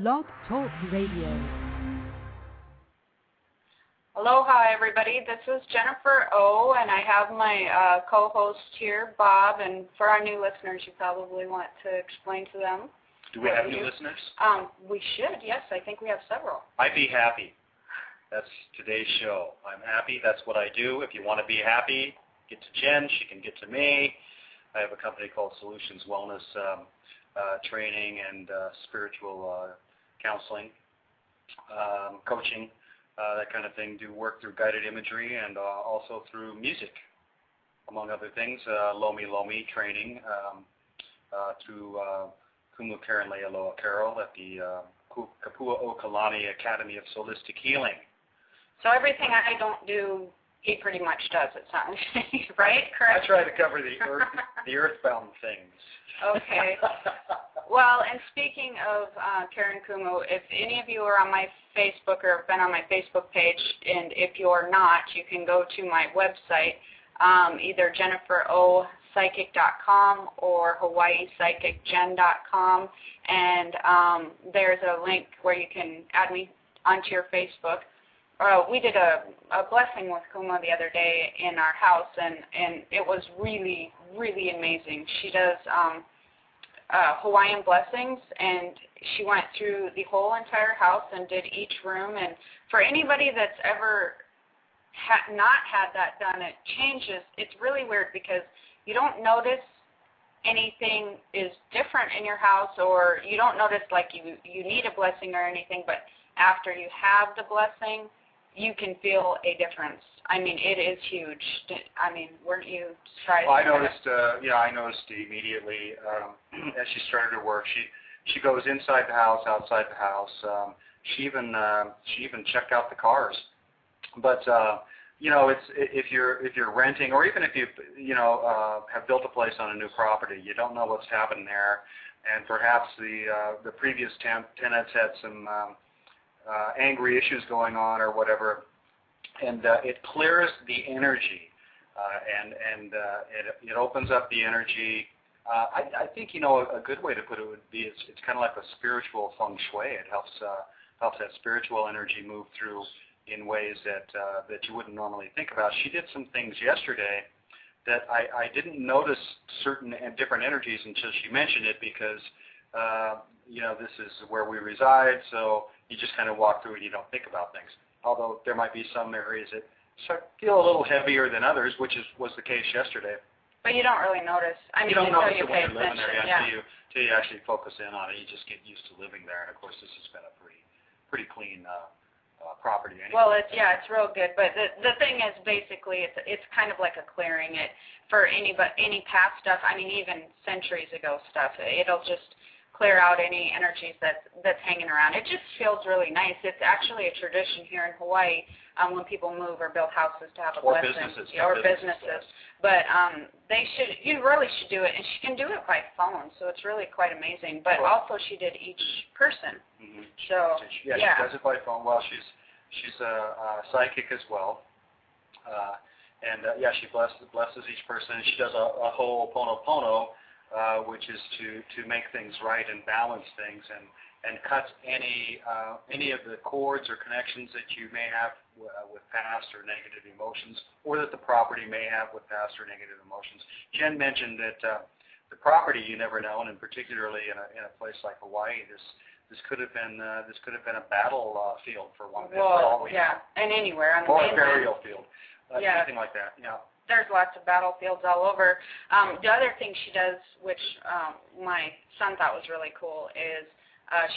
Blog Talk Radio. Aloha, everybody. This is Jennifer O, and I have my co-host here, Bob. And for our new listeners, you probably want to explain to them. Do we have new listeners? We should, yes. I think we have several. I Be Happy. That's today's show. I'm happy. That's what I do. If you want to be happy, get to Jen. She can get to me. I have a company called Solutions Wellness Training and Spiritual Counseling, Coaching, that kind of thing. Do work through guided imagery and also through music, among other things. Lomi Lomi training through Kumu Karen Lealoa Carol at the Kapua Okalani Academy of Solistic Healing. So everything I don't do, he pretty much does, it sounds right? Correct? I try to cover the earthbound things. Okay. Well, and speaking of Karen Kumu, if any of you are on my Facebook or have been on my Facebook page, and if you're not, you can go to my website, either jenniferopsychic.com or hawaiipsychicjen.com, and there's a link where you can add me onto your Facebook. We did a blessing with Kuma the other day in our house, and it was really, really amazing. She does Hawaiian blessings, and she went through the whole entire house and did each room. And for anybody that's ever not had that done, it changes. It's really weird because you don't notice anything is different in your house, or you don't notice like you need a blessing or anything, but after you have the blessing, you can feel a difference. I mean, it is huge. I mean, weren't you surprised? Well, I noticed immediately as she started her work. She goes inside the house, outside the house. She even checked out the cars. But it's if you're renting, or even if you have built a place on a new property, you don't know what's happened there, and perhaps the previous tenants had some angry issues going on or whatever, and it clears the energy, and it opens up the energy. I think a good way to put it would be it's kind of like a spiritual feng shui. It helps that spiritual energy move through in ways that you wouldn't normally think about. She did some things yesterday that I didn't notice certain and different energies until she mentioned it, because this is where we reside, so you just kind of walk through and you don't think about things. Although there might be some areas that feel a little heavier than others, which was the case yesterday. But you don't really notice. I mean, you don't notice you it when you're living there until you actually focus in on it. You just get used to living there. And of course, this has been a pretty clean property anyway. Well, it's real good. But the thing is, basically, it's kind of like a clearing it for any past stuff. I mean, even centuries ago stuff. It'll just clear out any energies that's hanging around. It just feels really nice. It's actually a tradition here in Hawaii when people move or build houses to have a blessing. Or businesses. But you really should do it, and she can do it by phone, so it's really quite amazing. But also she did each person. Mm-hmm. So she does it by phone. Well, she's a psychic as well. She blesses each person, and she does a whole Ho'oponopono, which is to make things right and balance things, and cuts any of the cords or connections that you may have with past or negative emotions, or that the property may have with past or negative emotions. Jen mentioned that the property, you never know, and particularly in a place like Hawaii, this could have been a battle field for one. Well, and anywhere on the mainland. Or a burial field, anything like that. Yeah. There's lots of battlefields all over. The other thing she does, which my son thought was really cool, is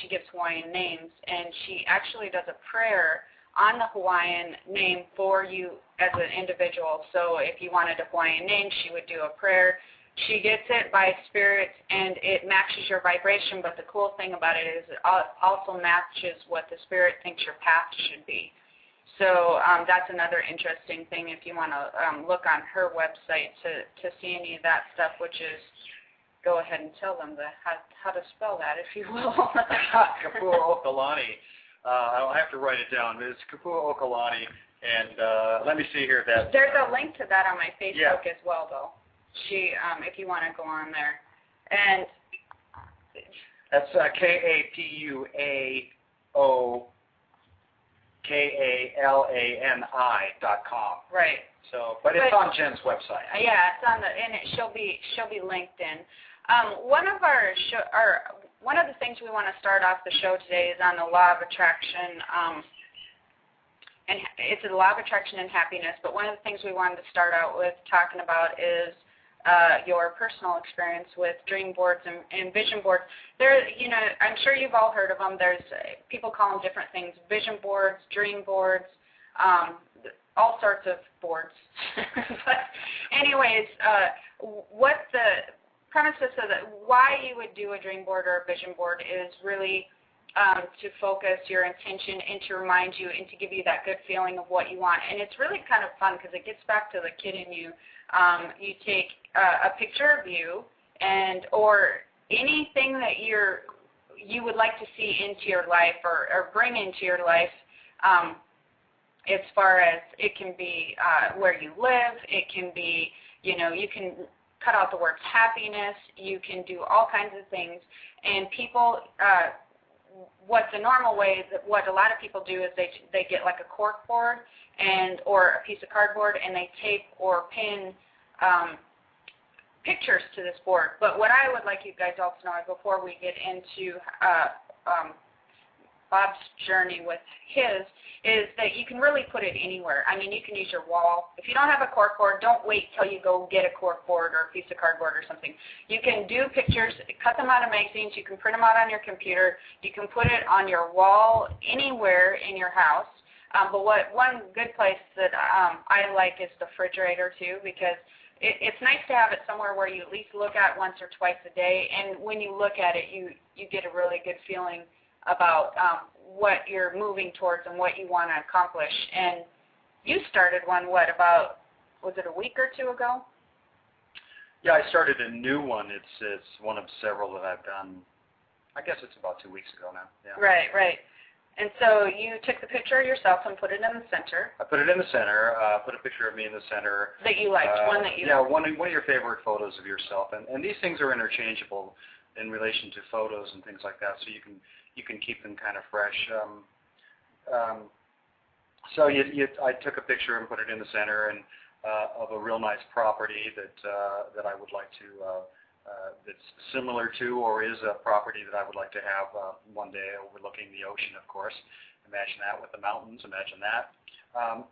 she gives Hawaiian names, and she actually does a prayer on the Hawaiian name for you as an individual. So if you wanted a Hawaiian name, she would do a prayer. She gets it by spirit, and it matches your vibration, but the cool thing about it is it also matches what the spirit thinks your path should be. So that's another interesting thing if you want to look on her website to see any of that stuff, which is, go ahead and tell them how to spell that, if you will. Kapua Okalani. I'll have to write it down. It's Kapua Okalani, and let me see here. There's a link to that on my Facebook as well, though. If you want to go on there. And That's KAPUAOKALANI.com. Right. So, but it's on Jen's website. Yeah, it's on and she'll be linked in. One of the things we want to start off the show today is on the law of attraction. And it's the law of attraction and happiness. But one of the things we wanted to start out with talking about is your personal experience with dream boards and vision boards. I'm sure you've all heard of them. There's people call them different things: vision boards, dream boards, all sorts of boards. But anyways, what the premises of why you would do a dream board or a vision board is really to focus your intention and to remind you and to give you that good feeling of what you want. And it's really kind of fun because it gets back to the kid in you. You take a picture of you or anything that you would like to see into your life or bring into your life. As far as it can be where you live, it can be, you can cut out the words happiness, you can do all kinds of things. And people, what the normal way, what a lot of people do is they get like a cork board or a piece of cardboard and they tape or pin pictures to this board. But what I would like you guys all to know before we get into Bob's journey with his is that you can really put it anywhere. I mean, you can use your wall. If you don't have a cork board, don't wait till you go get a cork board or a piece of cardboard or something. You can do pictures, cut them out of magazines, you can print them out on your computer, you can put it on your wall anywhere in your house. But one good place that I like is the refrigerator too, because it's nice to have it somewhere where you at least look at once or twice a day, and when you look at it, you get a really good feeling about what you're moving towards and what you want to accomplish. And you started one, was it a week or two ago? Yeah, I started a new one. It's one of several that I've done. I guess it's about 2 weeks ago now. Yeah. Right. And so you took the picture of yourself and put it in the center. I put it in the center, put a picture of me in the center. That you liked, one that you liked. Yeah, one of your favorite photos of yourself. And these things are interchangeable in relation to photos and things like that, so you can keep them kind of fresh. So I took a picture and put it in the center and of a real nice property that I would like to that's similar to or is a property that I would like to have one day overlooking the ocean, of course. Imagine that with the mountains. Imagine that.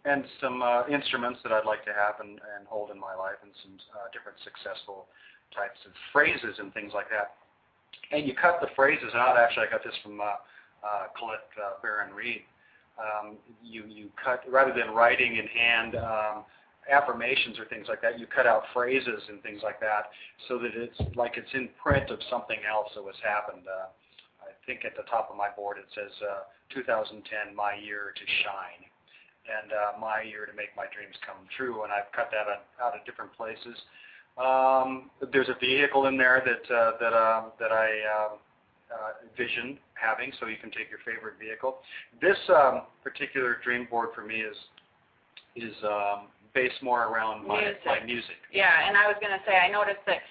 And some instruments that I'd like to have and hold in my life, and some different successful types of phrases and things like that. And you cut the phrases out. Actually, I got this from Colette Barron Reed. You cut, rather than writing in hand affirmations or things like that, you cut out phrases and things like that so that it's like it's in print of something else that has happened. I think at the top of my board it says 2010, my year to shine, and my year to make my dreams come true. And I've cut that out of different places. There's a vehicle in there that I envision having, so you can take your favorite vehicle. This particular dream board for me is based more around my music. Yeah, and I was going to say, I noticed that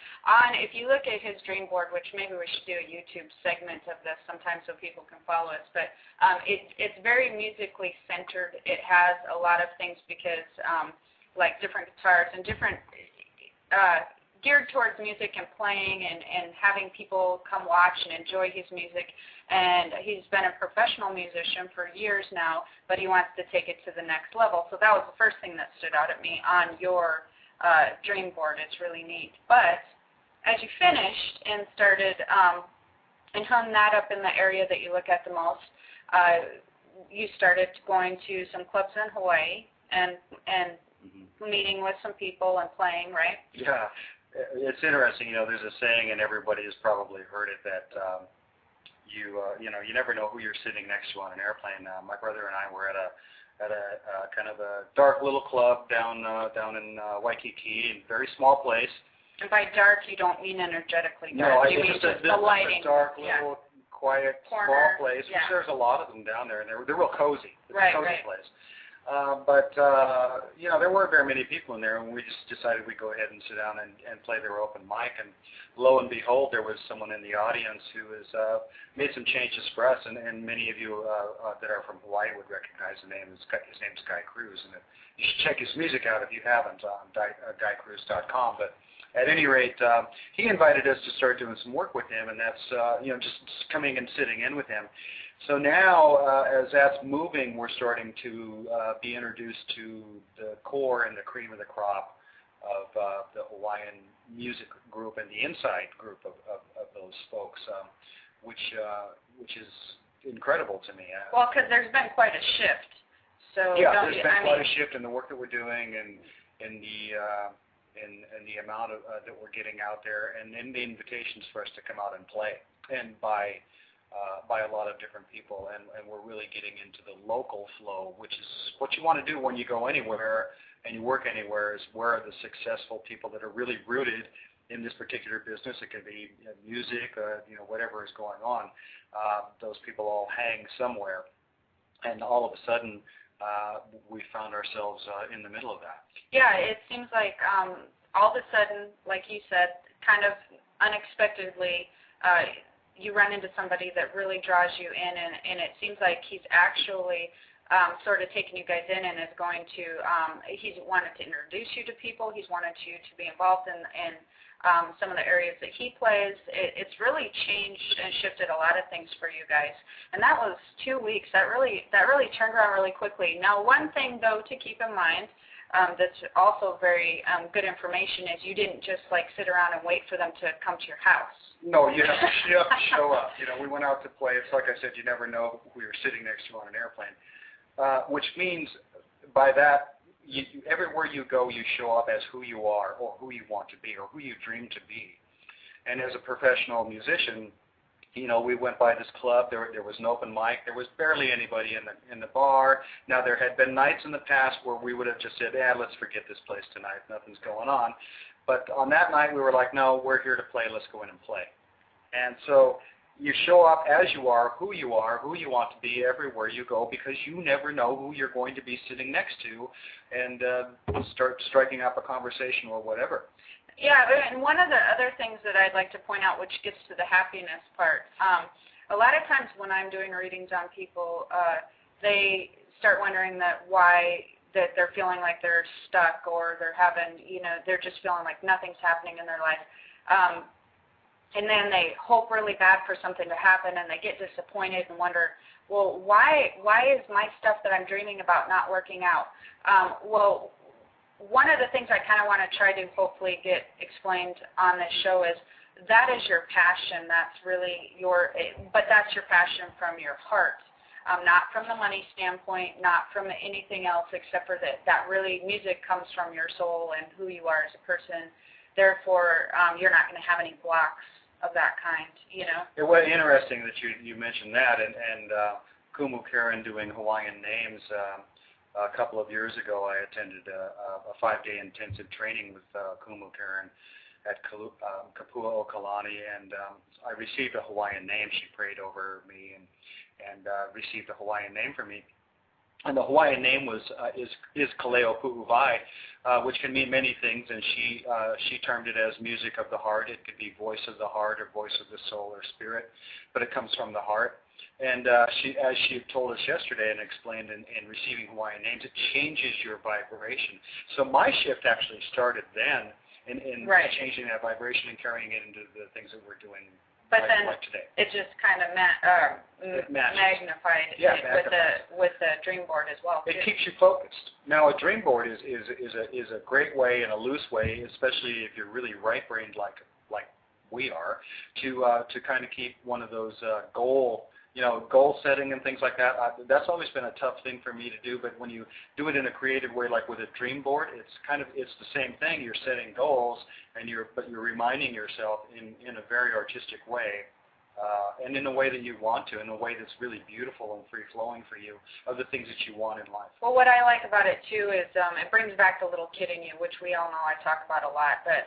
if you look at his dream board, which maybe we should do a YouTube segment of this sometime so people can follow us, but it's very musically centered. It has a lot of things because like different guitars and different geared towards music and playing and having people come watch and enjoy his music. And he's been a professional musician for years now, but he wants to take it to the next level. So that was the first thing that stood out at me on your dream board. It's really neat. But as you finished and started and hung that up in the area that you look at the most, you started going to some clubs in Hawaii and meeting with some people and playing, right? Yeah. It's interesting, there's a saying, and everybody has probably heard it, that you never know who you're sitting next to on an airplane. My brother and I were at a kind of a dark little club down in Waikiki, a very small place. And by dark, you don't mean energetically No, dark. You mean just the lighting. A dark little quiet small place. Yeah. Which there's a lot of them down there, and they're real cozy. It's a cozy place. There weren't very many people in there, and we just decided we'd go ahead and sit down and play their open mic. And lo and behold, there was someone in the audience who has made some changes for us, and many of you that are from Hawaii would recognize the name. His name's Guy Cruz, and you should check his music out if you haven't on GuyCruz.com. But at any rate, he invited us to start doing some work with him, and that's just coming and sitting in with him. So now, as that's moving, we're starting to be introduced to the core and the cream of the crop of the Hawaiian music group and the inside group of those folks, which is incredible to me. Well, because there's been quite a shift. So yeah, there's been quite a shift in the work that we're doing and in the amount of that we're getting out there, and in the invitations for us to come out and play, and by a lot of different people, and we're really getting into the local flow, which is what you want to do when you go anywhere and you work anywhere, is where are the successful people that are really rooted in this particular business. It could be music, whatever is going on. Those people all hang somewhere, and all of a sudden we found ourselves in the middle of that. Yeah, it seems like all of a sudden, like you said, kind of unexpectedly, you run into somebody that really draws you in, and it seems like he's actually sort of taking you guys in and is going to, he's wanted to introduce you to people, he's wanted you to be involved in some of the areas that he plays. It's really changed and shifted a lot of things for you guys, and that was 2 weeks. That really turned around really quickly. Now, one thing, though, to keep in mind, that's also very good information, is you didn't just sit around and wait for them to come to your house. No, you have to show up. We went out to play. It's like I said, you never know who you're sitting next to on an airplane, which means by that, everywhere you go, you show up as who you are, or who you want to be, or who you dream to be. And as a professional musician, we went by this club. There was an open mic. There was barely anybody in the bar. Now, there had been nights in the past where we would have just said, let's forget this place tonight. Nothing's going on. But on that night, we were like, no, we're here to play. Let's go in and play. And so you show up as you are, who you want to be everywhere you go, because you never know who you're going to be sitting next to, and start striking up a conversation or whatever. Yeah, and one of the other things that I'd like to point out, which gets to the happiness part, a lot of times when I'm doing readings on people, they start wondering why they're feeling like they're stuck, or they're having, they're just feeling like nothing's happening in their life. And then they hope really bad for something to happen, and they get disappointed and wonder, well, why is my stuff that I'm dreaming about not working out? Well, one of the things I kind of want to try to hopefully get explained on this show is that is your passion. That's really but that's your passion from your heart, not from the money standpoint, not from anything else, except for that really music comes from your soul and who you are as a person. Therefore, you're not going to have any blocks of that kind, It was interesting that you mentioned that, and Kumu Karen doing Hawaiian names. A couple of years ago, I attended a 5-day intensive training with Kumu Karen at Kapua Okalani, and I received a Hawaiian name. She prayed over me and received a Hawaiian name for me. And the Hawaiian name is Kaleo Pu'uvai, which can mean many things, and she termed it as music of the heart. It could be voice of the heart or voice of the soul or spirit, but it comes from the heart. And as she told us yesterday and explained in receiving Hawaiian names, it changes your vibration. So my shift actually started then in right. changing that vibration and carrying it into the things that we're doing. But then like today. It just kind of magnified with the dream board as well. It keeps you focused. Now, a dream board is a great way and a loose way, especially if you're really right-brained like we are, to kind of keep one of those goal setting and things like that. That's always been a tough thing for me to do. But when you do it in a creative way, like with a dream board, it's the same thing. You're setting goals, but you're reminding yourself in a very artistic way, and in a way that you want to, in a way that's really beautiful and free-flowing for you, of the things that you want in life. Well, what I like about it, too, is it brings back the little kid in you, which we all know I talk about a lot. But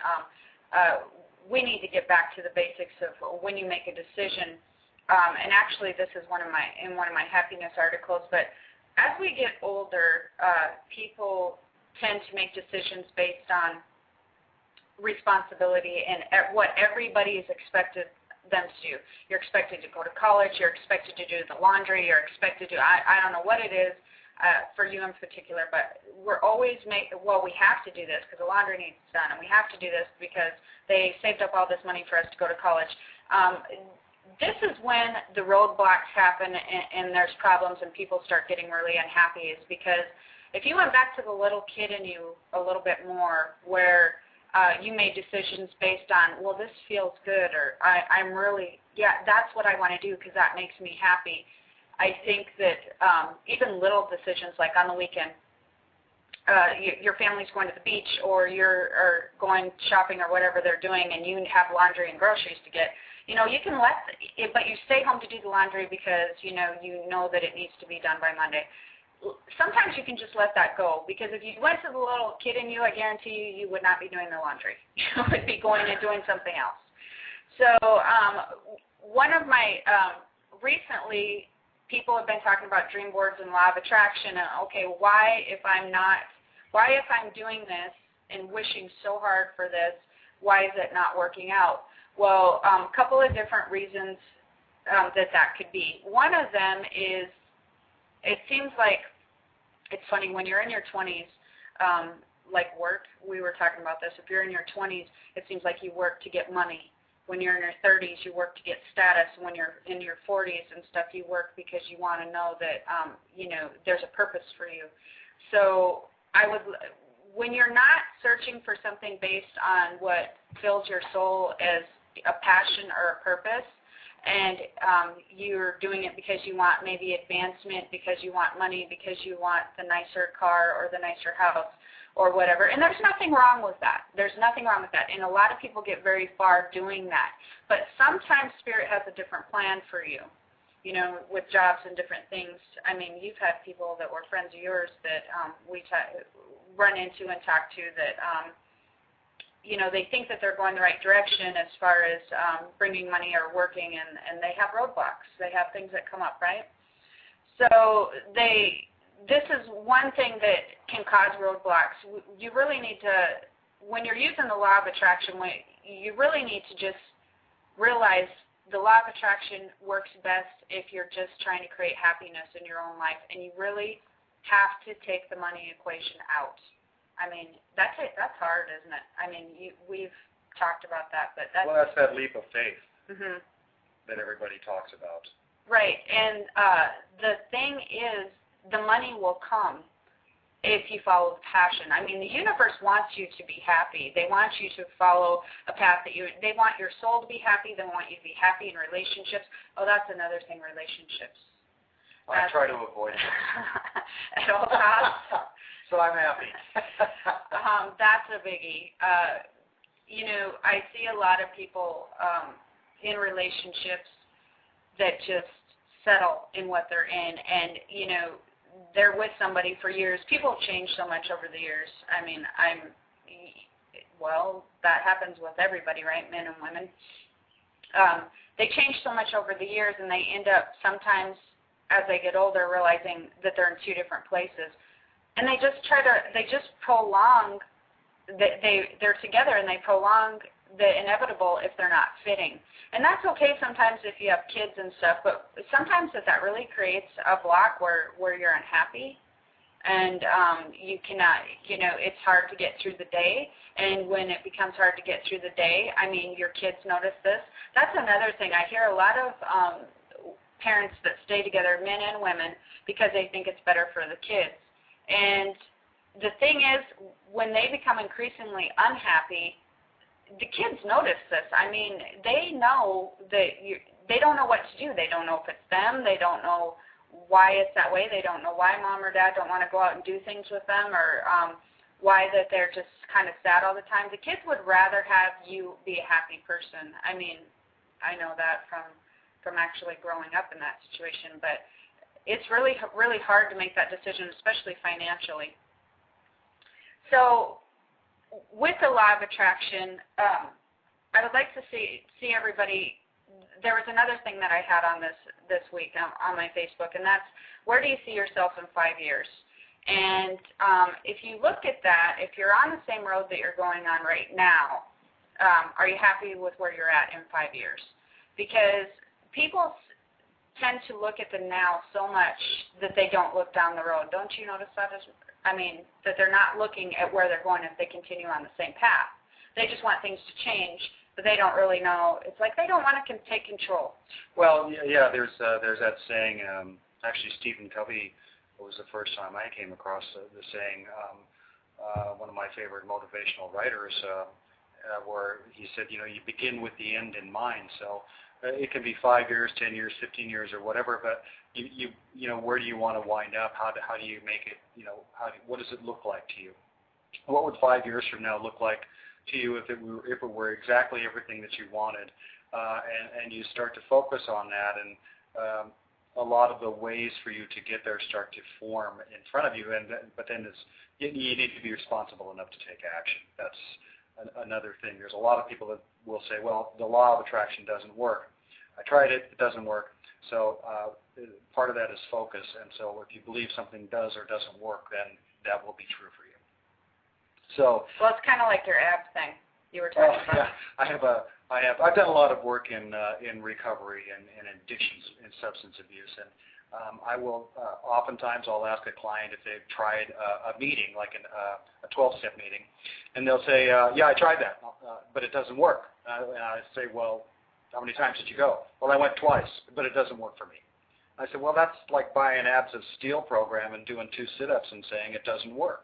we need to get back to the basics of when you make a decision. And actually, this is one of my happiness articles. But as we get older, people tend to make decisions based on responsibility and what everybody is expected them to do. You're expected to go to college. You're expected to do the laundry. You're expected to, I don't know what it is for you in particular, but we're always we have to do this because the laundry needs done, and we have to do this because they saved up all this money for us to go to college. This is when the roadblocks happen and there's problems and people start getting really unhappy, is because if you went back to the little kid in you a little bit more, where you made decisions based on, well, this feels good, or I'm really, that's what I want to do because that makes me happy. I think that even little decisions like on the weekend, your family's going to the beach or you're going shopping or whatever they're doing and you have laundry and groceries to get, you can let it, but you stay home to do the laundry because, you know that it needs to be done by Monday. Sometimes you can just let that go, because if you went to the little kid in you, I guarantee you would not be doing the laundry. You would be going and doing something else. So one of my, recently, people have been talking about dream boards and law of attraction. And, okay, why if I'm doing this and wishing so hard for this, why is it not working out? Well, a couple of different reasons that could be. One of them is, it seems like, it's funny, when you're in your 20s, like work, we were talking about this, if you're in your 20s, it seems like you work to get money. When you're in your 30s, you work to get status. When you're in your 40s and stuff, you work because you want to know that, there's a purpose for you. So when you're not searching for something based on what fills your soul as a passion or a purpose, and you're doing it because you want maybe advancement, because you want money, because you want the nicer car or the nicer house or whatever. And there's nothing wrong with that. There's nothing wrong with that. And a lot of people get very far doing that. But sometimes Spirit has a different plan for you, with jobs and different things. I mean, you've had people that were friends of yours that we run into and talk to that they think that they're going the right direction as far as bringing money or working, and they have roadblocks. They have things that come up, right? So this is one thing that can cause roadblocks. You really need to, when you're using the law of attraction, you really need to just realize the law of attraction works best if you're just trying to create happiness in your own life, and you really have to take the money equation out. I mean, that's hard, isn't it? I mean, we've talked about that, but that's... Well, that's that leap of faith mm-hmm. that everybody talks about. Right, and the thing is, the money will come if you follow the passion. I mean, the universe wants you to be happy. They want you to follow a path they want your soul to be happy. They want you to be happy in relationships. Oh, that's another thing, relationships. I try to avoid it. At all costs. So I'm happy. That's a biggie. I see a lot of people in relationships that just settle in what they're in, and they're with somebody for years. People change so much over the years. I mean, that happens with everybody, right? Men and women. They change so much over the years, and they end up sometimes, as they get older, realizing that they're in two different places. And they just prolong, they're together and they prolong the inevitable if they're not fitting. And that's okay sometimes if you have kids and stuff, but sometimes that really creates a block where you're unhappy and you cannot, it's hard to get through the day. And when it becomes hard to get through the day, I mean, your kids notice this. That's another thing. I hear a lot of parents that stay together, men and women, because they think it's better for the kids. And the thing is, when they become increasingly unhappy, the kids notice this. I mean, they know that they don't know what to do. They don't know if it's them. They don't know why it's that way. They don't know why mom or dad don't want to go out and do things with them, or why that they're just kind of sad all the time. The kids would rather have you be a happy person. I mean, I know that from actually growing up in that situation, but it's really, really hard to make that decision, especially financially. So with the law of attraction, I would like to see everybody there was another thing that I had on this week on my Facebook, and that's, where do you see yourself in 5 years? And if you look at that, if you're on the same road that you're going on right now, are you happy with where you're at in 5 years? Because people tend to look at the now so much that they don't look down the road. Don't you notice that? That they're not looking at where they're going if they continue on the same path. They just want things to change, but they don't really know. It's like they don't want to take control. Well, yeah, there's that saying. Actually, Stephen Covey was the first time I came across the saying. One of my favorite motivational writers, where he said, you begin with the end in mind. So it can be 5 years, 10 years, 15 years, or whatever. But where do you want to wind up? How do you make it? What does it look like to you? What would 5 years from now look like to you if it were exactly everything that you wanted? And you start to focus on that, and a lot of the ways for you to get there start to form in front of you. But then you need to be responsible enough to take action. That's another thing. There's a lot of people that will say, well, the law of attraction doesn't work. I tried it, it doesn't work. So part of that is focus. And so if you believe something does or doesn't work, then that will be true for you. So, well, it's kind of like your ab thing you were talking about. Yeah, I've done a lot of work in recovery and addictions and substance abuse, and I will oftentimes I'll ask a client if they've tried a meeting, like a 12-step meeting, and they'll say, yeah, I tried that, but it doesn't work. And I say, well, how many times did you go? Well, I went twice, but it doesn't work for me. I said, well, that's like buying an Abs of Steel program and doing 2 sit-ups and saying it doesn't work.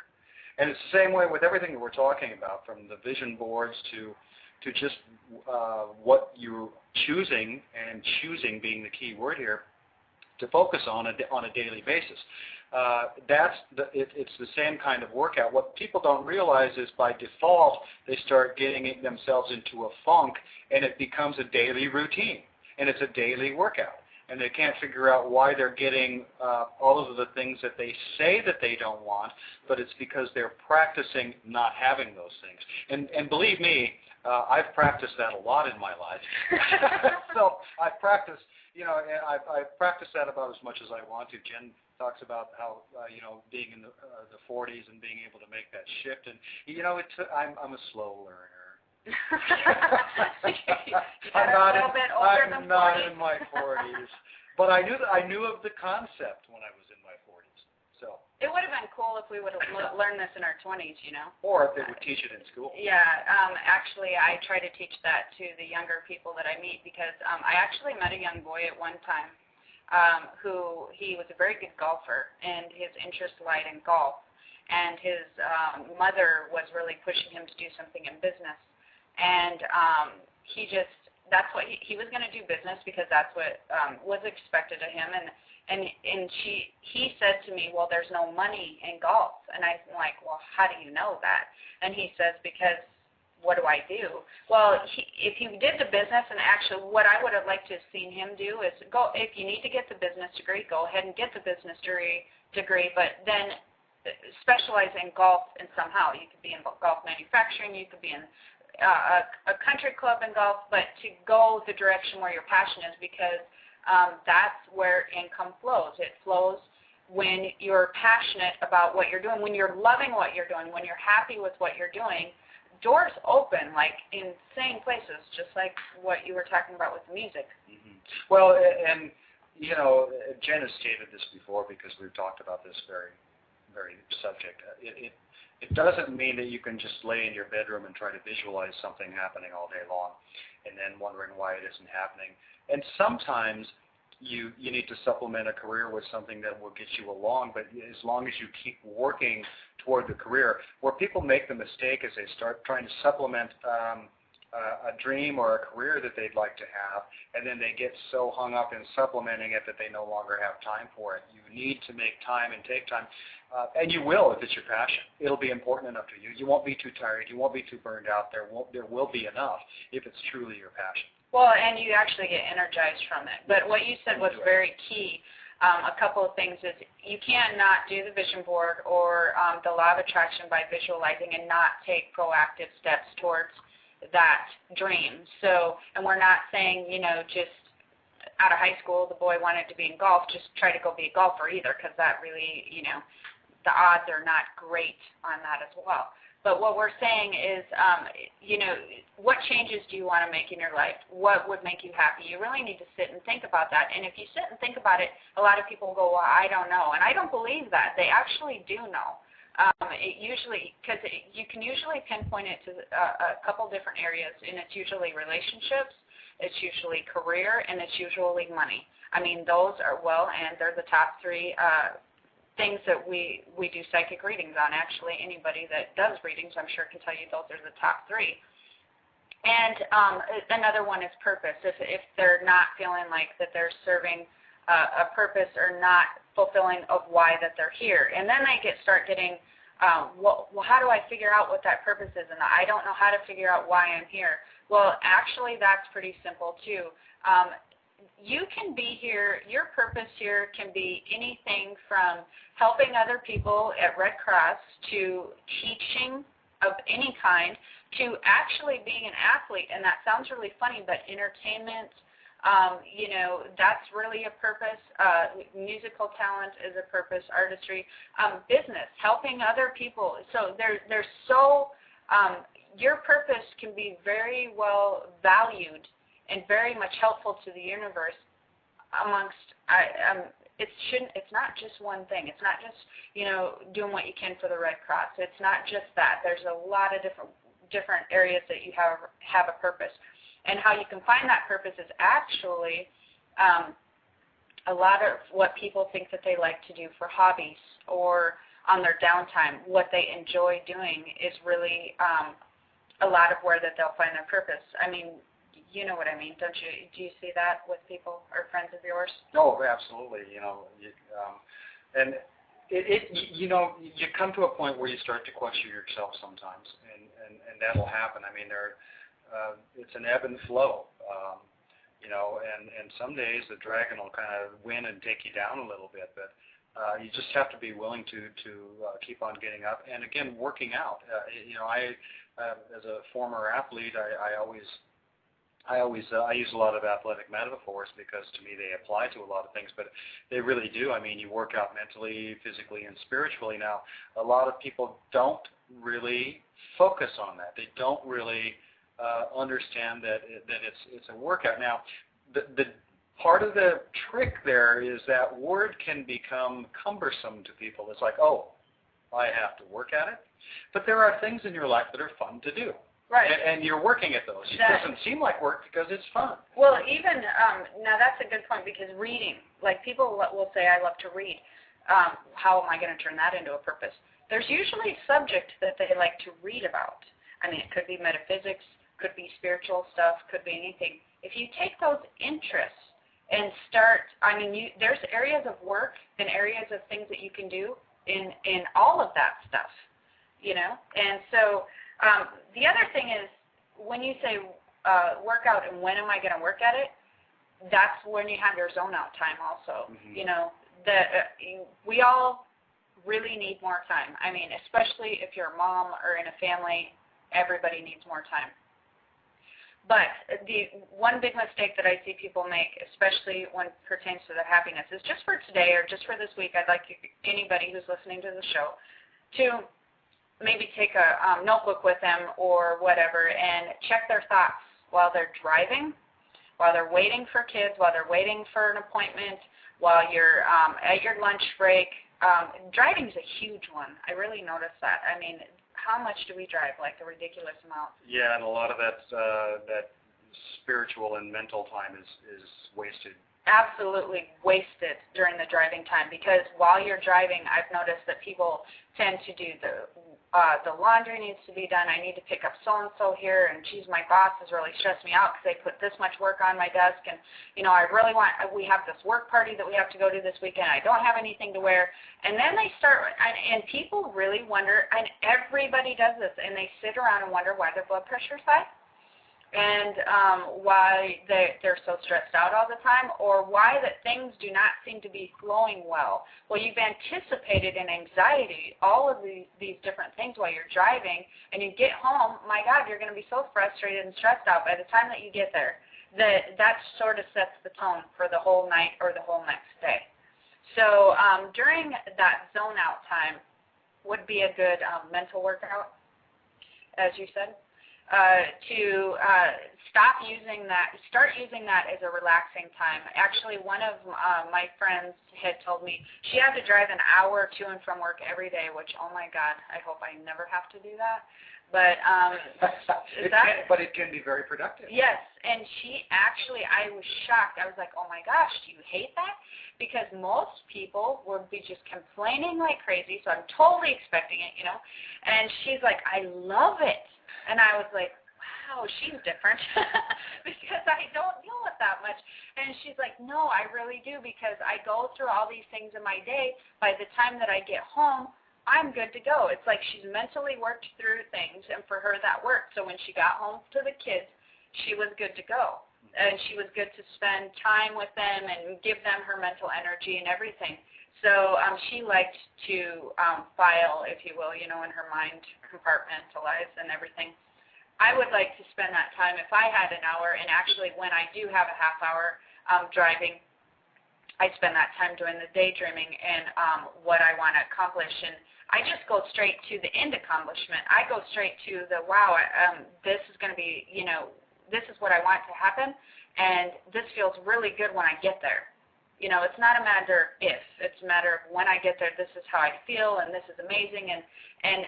And it's the same way with everything that we're talking about, from the vision boards to just what you're choosing, and choosing being the key word here, to focus on a daily basis. It's the same kind of workout. What people don't realize is by default they start getting themselves into a funk, and it becomes a daily routine, and it's a daily workout. And they can't figure out why they're getting all of the things that they say that they don't want, but it's because they're practicing not having those things. And believe me, I've practiced that a lot in my life. So I've practiced, I've practiced that about as much as I want to. Jen talks about how, being in the 40s and being able to make that shift. And, I'm a slow learner. I'm not in my 40s, but I knew of the concept when I was in my 40s. So it would have been cool if we would have learned this in our 20s, or if they would teach it in school. Yeah, actually, I try to teach that to the younger people that I meet, because I actually met a young boy at one time who he was a very good golfer, and his interest lied in golf, and his mother was really pushing him to do something in business. And that's what he was going to do, business, because that's what was expected of him. And he said to me, well, there's no money in golf. And I'm like, well, how do you know that? And he says, because what do I do? Well, if he did the business, and actually what I would have liked to have seen him do is go, if you need to get the business degree, go ahead and get the business degree, but then specialize in golf in somehow. You could be in golf manufacturing, you could be in a country club in golf, but to go the direction where your passion is, because that's where income flows. It flows when you're passionate about what you're doing, when you're loving what you're doing, when you're happy with what you're doing. Doors open like insane places, just like what you were talking about with the music. Mm-hmm. Well, and Jen has stated this before, because we've talked about this very, very subject. It doesn't mean that you can just lay in your bedroom and try to visualize something happening all day long and then wondering why it isn't happening. And sometimes you need to supplement a career with something that will get you along, but as long as you keep working toward the career, where people make the mistake is they start trying to supplement a dream or a career that they'd like to have, and then they get so hung up in supplementing it that they no longer have time for it. You need to make time and take time, and you will if it's your passion. It'll be important enough to you. You won't be too tired. You won't be too burned out. There will be enough if it's truly your passion. Well, and you actually get energized from it. But what you said was very key. A couple of things is you cannot do the vision board or the law of attraction by visualizing and not take proactive steps towards that dream. So, and we're not saying, just out of high school, the boy wanted to be in golf, just try to go be a golfer either, because that really, the odds are not great on that as well. But what we're saying is, what changes do you want to make in your life? What would make you happy? You really need to sit and think about that. And if you sit and think about it, a lot of people go, well, I don't know. And I don't believe that. They actually do know. Because you can usually pinpoint it to a couple different areas, and it's usually relationships, it's usually career, and it's usually money. I mean, those are, and they're the top three things that we do psychic readings on. Actually, anybody that does readings, I'm sure, can tell you those are the top three. And another one is purpose. If they're not feeling like that they're serving a purpose or not fulfilling of why that they're here. And then I start getting, well, how do I figure out what that purpose is? And I don't know how to figure out why I'm here. Well, actually, that's pretty simple, too. You can be here, your purpose here can be anything from helping other people at Red Cross to teaching of any kind to actually being an athlete. And that sounds really funny, but entertainment, that's really a purpose. Musical talent is a purpose, artistry, business, helping other people. So your purpose can be very well valued and very much helpful to the universe amongst, it's not just one thing. It's not just, doing what you can for the Red Cross. It's not just that. There's a lot of different areas that you have a purpose. And how you can find that purpose is actually a lot of what people think that they like to do for hobbies or on their downtime. What they enjoy doing is really a lot of where that they'll find their purpose. I mean, you know what I mean, don't you? Do you see that with people or friends of yours? Oh, absolutely. And you come to a point where you start to question yourself sometimes, and that'll happen. I mean, it's an ebb and flow, and some days the dragon will kind of win and take you down a little bit, but you just have to be willing to keep on getting up, and again, working out. I as a former athlete, I use a lot of athletic metaphors because to me they apply to a lot of things, but they really do. I mean, you work out mentally, physically, and spiritually. Now, a lot of people don't really focus on that. They don't really understand that it's a workout. Now, the part of the trick there is that word can become cumbersome to people. It's like, oh, I have to work at it. But there are things in your life that are fun to do. Right. And you're working at those. It doesn't seem like work because it's fun. Well, even, now that's a good point because reading, like people will say, I love to read. How am I going to turn that into a purpose? There's usually a subject that they like to read about. I mean, it could be metaphysics, could be spiritual stuff, could be anything. If you take those interests and start, there's areas of work and areas of things that you can do in all of that stuff, And so the other thing is when you say workout and when am I going to work at it, that's when you have your zone out time also. Mm-hmm. We all really need more time. I mean, especially if you're a mom or in a family, everybody needs more time. But the one big mistake that I see people make, especially when it pertains to their happiness, is just for today or just for this week, I'd like anybody who's listening to the show to maybe take a notebook with them or whatever and check their thoughts while they're driving, while they're waiting for kids, while they're waiting for an appointment, while you're at your lunch break. Driving is a huge one. I really noticed that. I mean, how much do we drive? Like a ridiculous amount. Yeah, and a lot of that spiritual and mental time is wasted. Absolutely wasted during the driving time because while you're driving, I've noticed that people tend to do the laundry needs to be done. I need to pick up so-and-so here, and geez, my boss has really stressed me out because they put this much work on my desk, and, I really we have this work party that we have to go to this weekend. I don't have anything to wear. And then they start, and people really wonder, and everybody does this, and they sit around and wonder why their blood pressure's high. and why they're so stressed out all the time, or why that things do not seem to be flowing well. Well, you've anticipated in anxiety all of these different things while you're driving, and you get home, my God, you're going to be so frustrated and stressed out by the time that you get there. That sort of sets the tone for the whole night or the whole next day. So during that zone out time would be a good mental workout, as you said. To stop using that, start using that as a relaxing time. Actually, one of my friends had told me she had to drive an hour to and from work every day, which, oh my God, I hope I never have to do that. But but it can be very productive. Yes, and she actually, I was shocked. I was like, oh my gosh, do you hate that? Because most people would be just complaining like crazy, so I'm totally expecting it, you know. And she's like, I love it. And I was like, wow, she's different because I don't deal with that much. And she's like, no, I really do, because I go through all these things in my day. By the time that I get home, I'm good to go. It's like she's mentally worked through things, and for her that worked. So when she got home to the kids, she was good to go. And she was good to spend time with them and give them her mental energy and everything. So she liked to file, if you will, you know, in her mind, compartmentalize and everything. I would like to spend that time if I had an hour, and actually when I do have a half hour driving, I spend that time doing the daydreaming and what I want to accomplish. And I just go straight to the end accomplishment. I go straight to the, wow, this is going to be, you know, this is what I want to happen, and this feels really good when I get there. You know, it's not a matter if, it's a matter of when I get there, this is how I feel, and this is amazing. And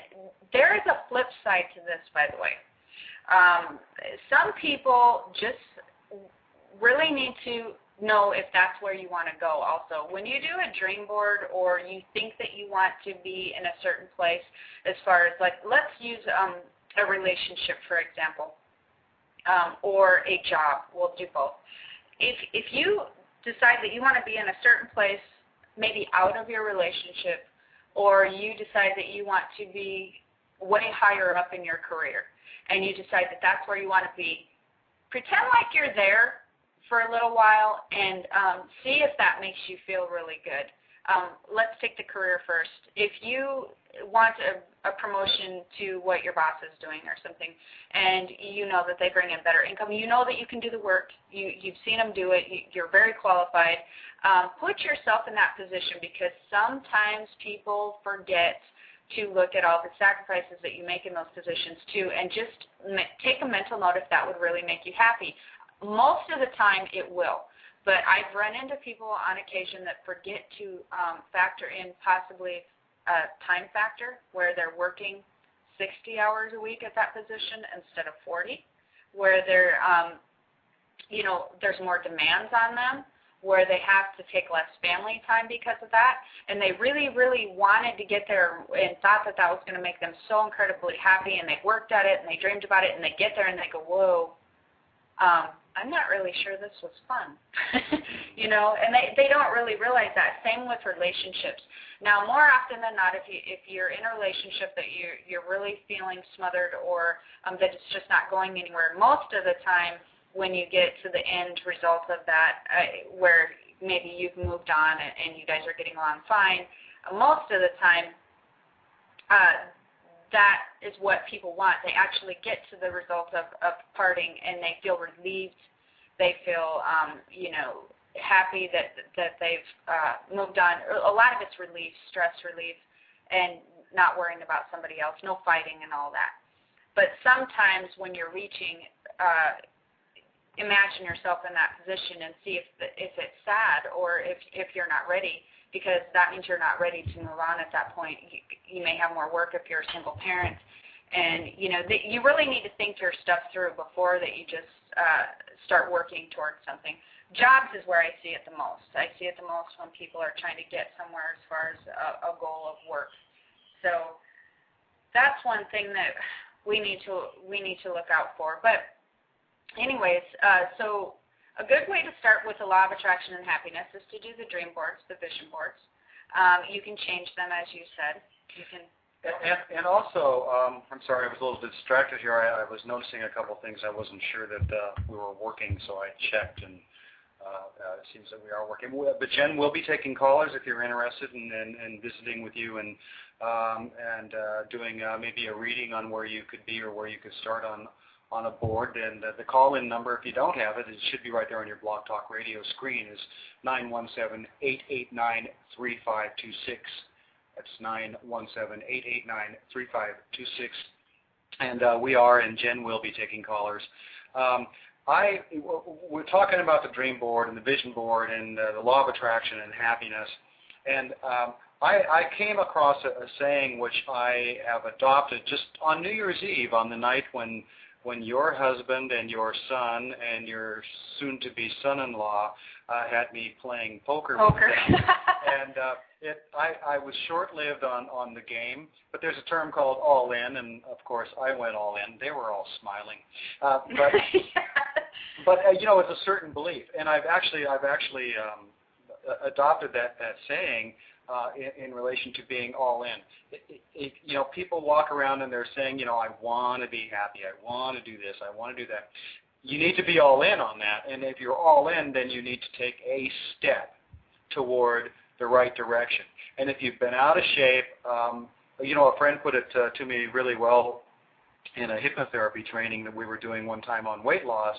there is a flip side to this, by the way. Some people just really need to know if that's where you want to go also. When you do a dream board, or you think that you want to be in a certain place, as far as, like, let's use a relationship, for example, or a job. We'll do both. If you decide that you want to be in a certain place, maybe out of your relationship, or you decide that you want to be way higher up in your career, and you decide that that's where you want to be, pretend like you're there for a little while and see if that makes you feel really good. Let's take the career first. If you want a promotion to what your boss is doing or something, and you know that they bring in better income, you know that you can do the work, you've seen them do it, you're very qualified, put yourself in that position, because sometimes people forget to look at all the sacrifices that you make in those positions too, and just take a mental note if that would really make you happy. Most of the time it will. But I've run into people on occasion that forget to factor in possibly a time factor, where they're working 60 hours a week at that position instead of 40, where they're, you know, there's more demands on them, where they have to take less family time because of that, and they really, really wanted to get there and thought that that was going to make them so incredibly happy, and they worked at it and they dreamed about it, and they get there and they go, whoa, I'm not really sure this was fun, you know, and they don't really realize that. Same with relationships. Now, more often than not, if you're in a relationship that you're really feeling smothered, or that it's just not going anywhere, most of the time when you get to the end result of that, where maybe you've moved on and you guys are getting along fine, most of the time that is what people want. They actually get to the result of parting, and they feel relieved. They feel, you know, happy that they've moved on. A lot of it's relief, stress relief, and not worrying about somebody else, no fighting and all that. But sometimes when you're reaching, imagine yourself in that position and see if it's sad, or if you're not ready, because that means you're not ready to move on at that point. You may have more work if you're a single parent, and you know you really need to think your stuff through before that you just start working towards something. Jobs is where I see it the most. I see it the most when people are trying to get somewhere as far as a goal of work. So that's one thing that we need to look out for. But anyways, so a good way to start with the law of attraction and happiness is to do the dream boards, the vision boards. You can change them, as you said. You can And also, I'm sorry, I was a little distracted here. I was noticing a couple things. I wasn't sure that we were working, so I checked, and it seems that we are working. But Jen will be taking callers if you're interested in visiting with you and doing maybe a reading on where you could be or where you could start on a board. And the call-in number, if you don't have it, it should be right there on your Blog Talk Radio screen, is 917-889-3526. That's 917-889-3526. And we are, and Jen will be taking callers. We're talking about the dream board and the vision board and the law of attraction and happiness. And I came across a saying which I have adopted just on New Year's Eve, on the night when your husband and your son and your soon-to-be son-in-law had me playing poker with them. And I was short-lived on the game, but there's a term called all in, and of course I went all in. They were all smiling, but you know, it's a certain belief, and I've actually adopted that saying in relation to being all in. You know, people walk around and they're saying, you know, I want to be happy, I want to do this, I want to do that. You need to be all in on that, and if you're all in, then you need to take a step toward the right direction. And if you've been out of shape, you know, a friend put it to me really well in a hypnotherapy training that we were doing one time on weight loss,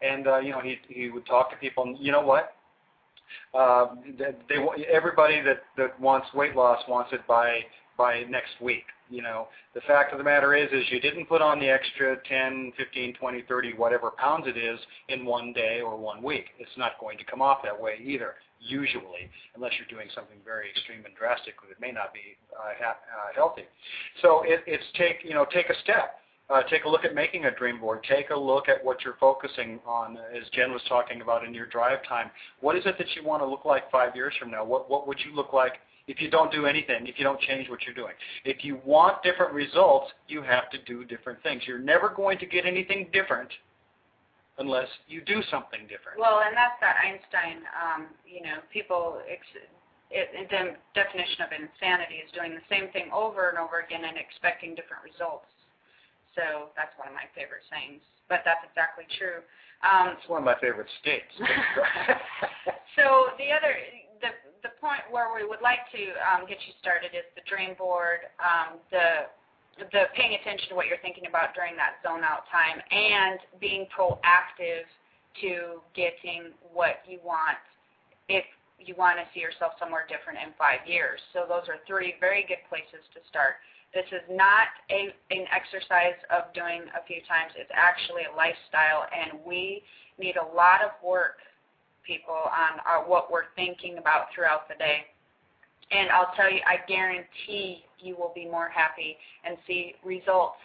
and you know, he would talk to people, and you know what? Everybody that wants weight loss wants it by next week. You know, the fact of the matter is you didn't put on the extra 10, 15, 20, 30, whatever pounds it is in one day or 1 week. It's not going to come off that way either, usually, unless you're doing something very extreme and drastic, it may not be healthy. So it's take a step. Take a look at making a dream board. Take a look at what you're focusing on, as Jen was talking about in your drive time. What is it that you want to look like 5 years from now? What would you look like if you don't do anything, if you don't change what you're doing? If you want different results, you have to do different things. You're never going to get anything different unless you do something different. Well, and that's that Einstein, you know, people, the definition of insanity is doing the same thing over and over again and expecting different results. So that's one of my favorite sayings, but that's exactly true. It's one of my favorite states. So the point where we would like to get you started is the dream board, the paying attention to what you're thinking about during that zone out time, and being proactive to getting what you want if you want to see yourself somewhere different in 5 years. So those are 3 very good places to start. This is not an exercise of doing a few times. It's actually a lifestyle, and we need a lot of work, people, on what we're thinking about throughout the day. And I'll tell you, I guarantee you will be more happy and see results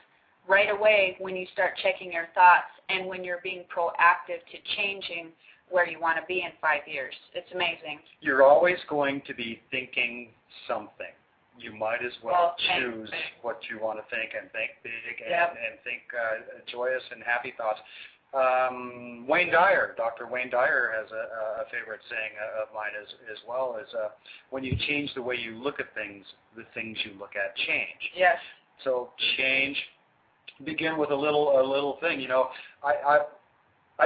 right away when you start checking your thoughts and when you're being proactive to changing where you want to be in 5 years. It's amazing. You're always going to be thinking something. You might as well choose what you want to think, and think big, and think joyous and happy thoughts. Wayne Dyer, Dr. Wayne Dyer has a favorite saying of mine as well, is when you change the way you look at things, the things you look at change. Yes. So change, begin with a little thing. You know, I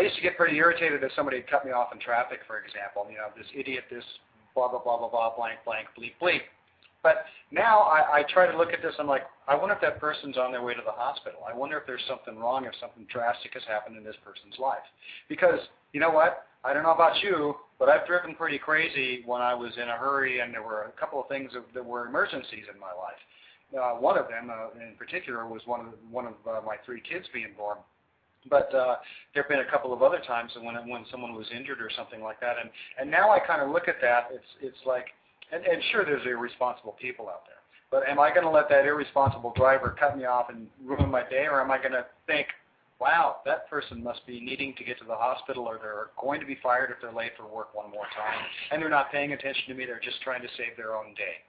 used to get pretty irritated if somebody had cut me off in traffic, for example. You know, this idiot, this blah, blah, blah, blah, blah, blank, blank, bleep, bleep. But now I try to look at this, I'm like, I wonder if that person's on their way to the hospital. I wonder if there's something wrong, if something drastic has happened in this person's life. Because, you know what, I don't know about you, but I've driven pretty crazy when I was in a hurry, and there were a couple of things that were emergencies in my life. One of them, in particular, was one of my 3 kids being born. But there have been a couple of other times when someone was injured or something like that. And now I kind of look at that, it's like, and sure, there's irresponsible people out there. But am I going to let that irresponsible driver cut me off and ruin my day, or am I going to think, wow, that person must be needing to get to the hospital, or they're going to be fired if they're late for work one more time, and they're not paying attention to me, they're just trying to save their own day.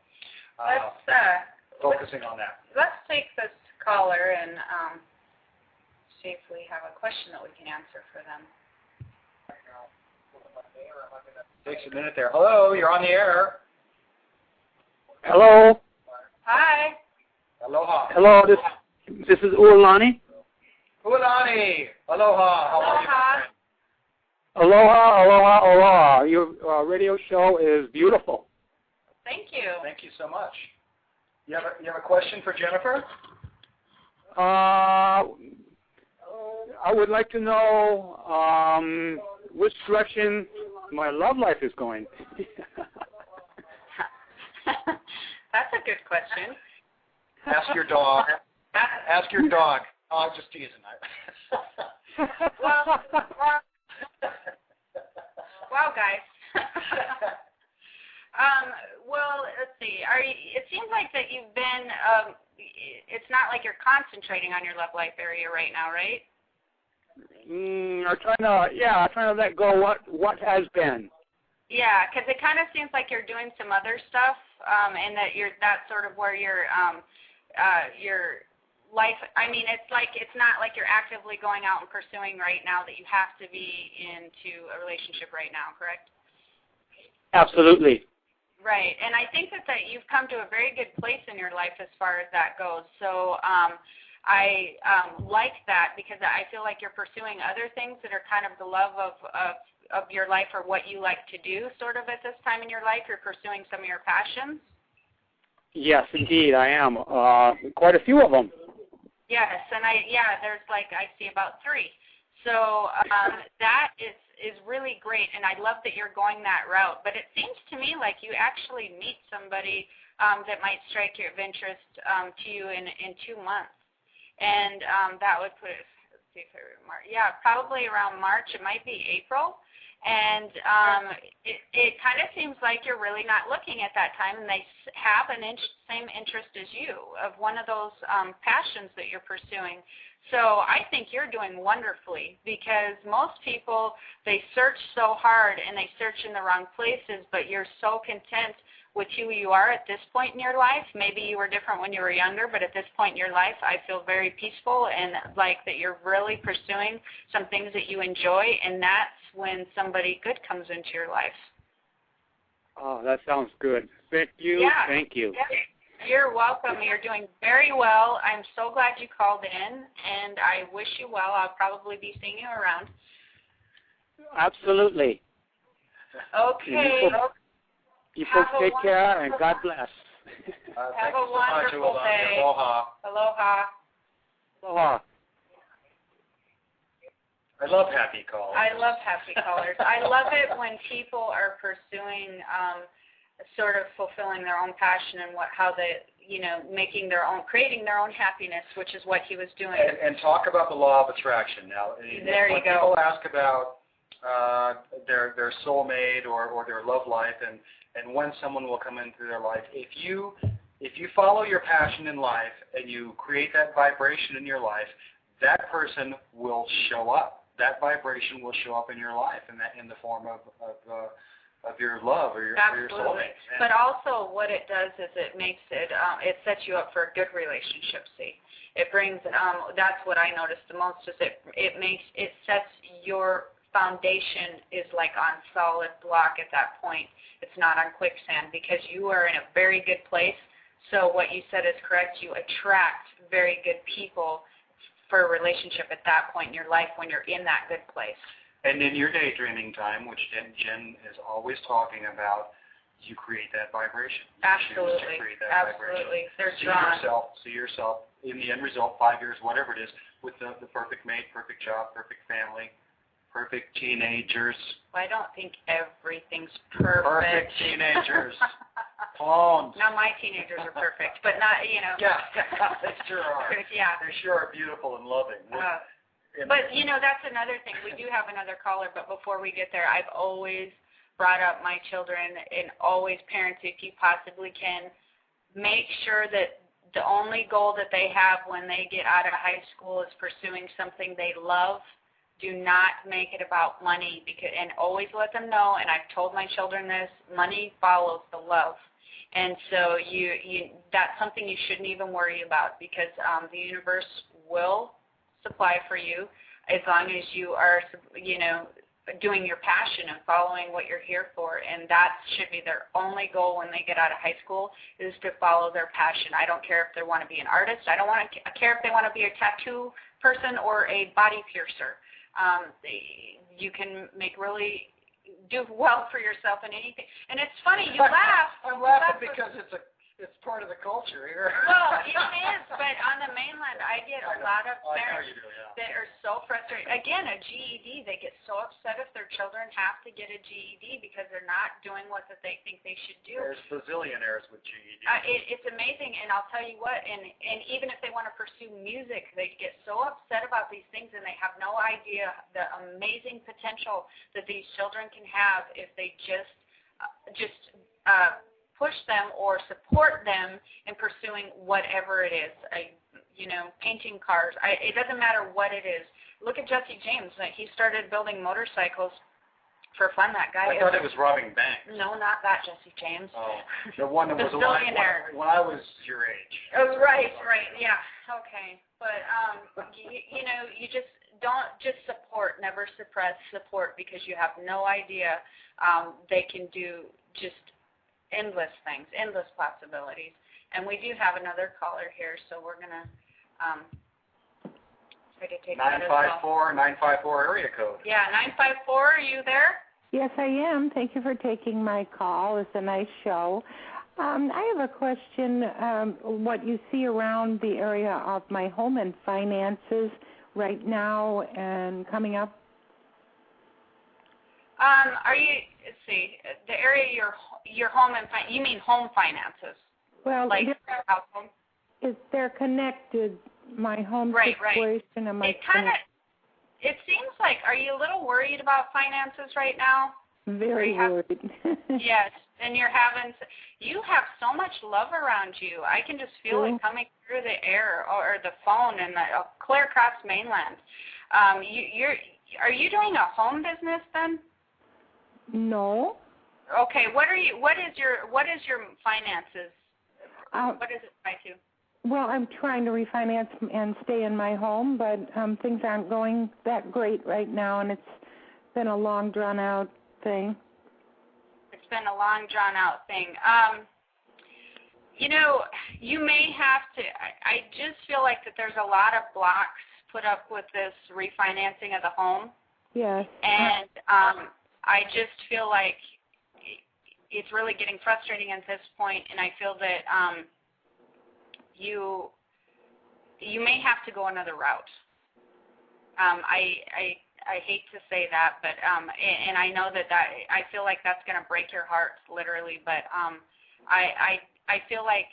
Focusing on that. Let's take this caller and see if we have a question that we can answer for them. Takes a minute there. Hello, you're on the air. Hello. Hi. Aloha. Hello, this is Ulani. Ulani. Aloha. How are you, my friend? Aloha, aloha, aloha. Your radio show is beautiful. Thank you. Thank you so much. You have a question for Jennifer? I would like to know which direction my love life is going. That's a good question. Ask your dog. Ask your dog. Oh, I'm just teasing. Wow, guys. Well, let's see. It seems like that you've been. It's not like you're concentrating on your love life area right now, right? I'm trying to let go what has been. Yeah, because it kind of seems like you're doing some other stuff, and that's sort of where your life. I mean, it's not like you're actively going out and pursuing right now that you have to be into a relationship right now, correct? Absolutely. Right, and I think that you've come to a very good place in your life as far as that goes. So I like that because I feel like you're pursuing other things that are kind of the love of your life or what you like to do sort of at this time in your life. You're pursuing some of your passions. Yes, indeed, I am. Quite a few of them. Yes, and I see about 3. So that is really great, and I love that you're going that route. But it seems to me like you actually meet somebody that might strike your interest to you in 2 months. And that would put it, let's see if I remember, probably around March. It might be April. And it kind of seems like you're really not looking at that time, and they have same interest as you of one of those passions that you're pursuing. So I think you're doing wonderfully because most people, they search so hard and they search in the wrong places, but you're so content with who you are at this point in your life. Maybe you were different when you were younger, but at this point in your life, I feel very peaceful and like that you're really pursuing some things that you enjoy, and that's when somebody good comes into your life. Oh, that sounds good. Thank you. Yeah. Thank you. Yeah. You're welcome. You're doing very well. I'm so glad you called in, and I wish you well. I'll probably be seeing you around. Absolutely. Okay. You folks take care, and God bless. Have a wonderful day. Aloha. Aloha. Aloha. I love happy callers. I love happy callers. I love it when people are pursuing sort of fulfilling their own passion and how they, creating their own happiness, which is what he was doing. And talk about the law of attraction. Now, there you go. People ask about their soulmate or their love life, and when someone will come into their life. If you follow your passion in life and you create that vibration in your life, that person will show up. That vibration will show up in your life in the form of your love or your soulmate. But also what it does is it makes it, it sets you up for a good relationship, see. It brings, that's what I noticed the most is it sets your foundation is like on solid block at that point. It's not on quicksand because you are in a very good place. So what you said is correct. You attract very good people for a relationship at that point in your life when you're in that good place. And in your daydreaming time, which Jen is always talking about, you create that vibration. Absolutely. You create that Absolutely. vibration. They're drawn. See yourself in the end result, 5 years, whatever it is, with the perfect mate, perfect job, perfect family, perfect teenagers. Well, I don't think everything's perfect. Perfect teenagers. Clones. Now my teenagers are perfect, but not, Yeah, they sure are. Yeah. They sure are beautiful and loving. But, that's another thing. We do have another caller, but before we get there, I've always brought up my children and always parents, if you possibly can, make sure that the only goal that they have when they get out of high school is pursuing something they love. Do not make it about money and always let them know, and I've told my children this, money follows the love. And so that's something you shouldn't even worry about because the universe will supply for you as long as you are, doing your passion and following what you're here for, and that should be their only goal when they get out of high school, is to follow their passion. I don't care if they want to be an artist. I don't care if they want to be a tattoo person or a body piercer. You can do well for yourself in anything. And it's funny, you laugh. I'm laughing because it's part of the culture here. Well, it is, but on the mainland, I get a lot of parents that are so frustrated. Again, a GED, they get so upset if their children have to get a GED because they're not doing what they think they should do. There's bazillionaires with GED. It's amazing, and I'll tell you what, and even if they want to pursue music, they get so upset about these things, and they have no idea the amazing potential that these children can have if they just push them or support them in pursuing whatever it is, painting cars. It doesn't matter what it is. Look at Jesse James. He started building motorcycles for fun. That guy. I thought it was robbing banks. No, not that Jesse James. Oh, the one that was billionaire. when I was your age. Oh, right, yeah, okay. But you just don't support, never suppress, support, because you have no idea they can do just endless things, endless possibilities. And we do have another caller here, so we're going to try to take that as well. 954 area code. Yeah, 954, are you there? Yes, I am. Thank you for taking my call. It's a nice show. I have a question, what you see around the area of my home and finances right now and coming up. Let's see, the area your home and you mean home finances? Well, like household? They're connected. My home situation and my. It seems like. Are you a little worried about finances right now? Very worried. Yes, and you have so much love around you. I can just feel it coming through the air or the phone and clear across mainland. Are you doing a home business then? No. Okay. What is your finances? What is it tied to? Well, I'm trying to refinance and stay in my home, but things aren't going that great right now, and it's been a long, drawn-out thing. It's been a long, drawn-out thing. You may have to. I just feel like that there's a lot of blocks put up with this refinancing of the home. Yes. And I just feel like it's really getting frustrating at this point, and I feel that you may have to go another route. I hate to say that, but and I know that I feel like that's going to break your heart literally, but I feel like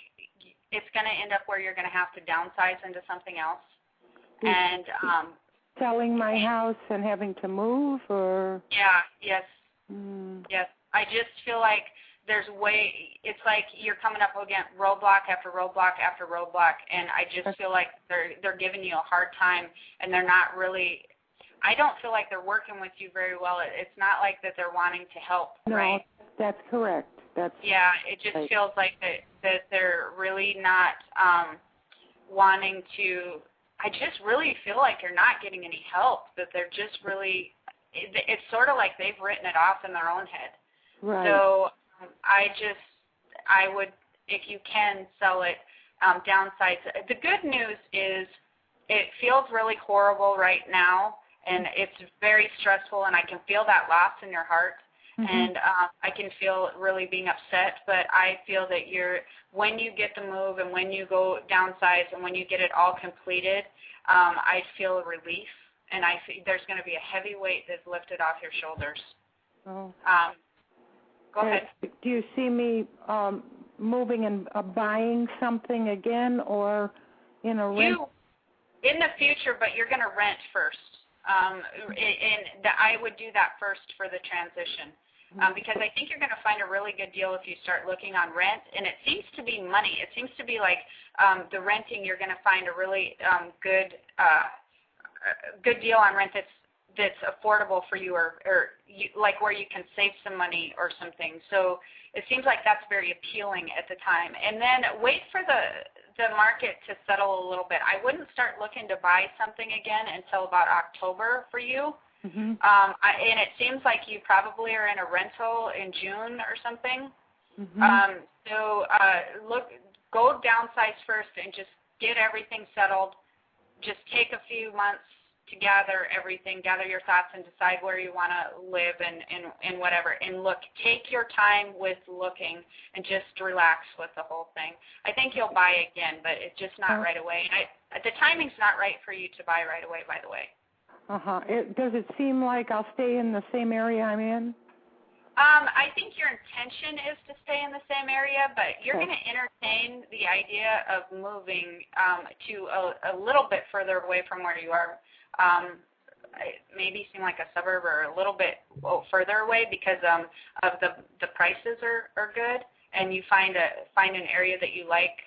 it's going to end up where you're going to have to downsize into something else. And selling my house and having to move, or yes. I just feel like it's like you're coming up against roadblock after roadblock after roadblock, and I just feel like they're giving you a hard time, and they're not really. I don't feel like they're working with you very well. It's not like that they're wanting to help, right? No, that's correct. It just feels like that they're really not wanting to. I just really feel like you're not getting any help, that they're just really, it's sort of like they've written it off in their own head. Right. So I would, if you can, sell it, downsize. The good news is it feels really horrible right now, and it's very stressful, and I can feel that loss in your heart. Mm-hmm. And I can feel really being upset, but I feel that when you get the move and when you go downsize and when you get it all completed, I feel a relief, and there's going to be a heavy weight that's lifted off your shoulders. Oh. Go ahead. Do you see me moving and buying something again, or in a rent? In the future, but you're going to rent first. I would do that first for the transition. Because I think you're going to find a really good deal if you start looking on rent, and it seems to be money. It seems to be like the renting. You're going to find a really good deal on rent that's affordable for you, or like where you can save some money or something. So it seems like that's very appealing at the time. And then wait for the market to settle a little bit. I wouldn't start looking to buy something again until about October for you. And it seems like you probably are in a rental in June or something. So go downsize first and just get everything settled. Just take a few months to gather everything, gather your thoughts, and decide where you want to live and whatever. And take your time with looking and just relax with the whole thing. I think you'll buy again, but it's just not right away. And the timing's not right for you to buy right away, by the way. Does it seem like I'll stay in the same area I'm in? I think your intention is to stay in the same area, but you're going to entertain the idea of moving to a little bit further away from where you are. Maybe seem like a suburb or a little bit further away because of the prices are good, and you find an area that you like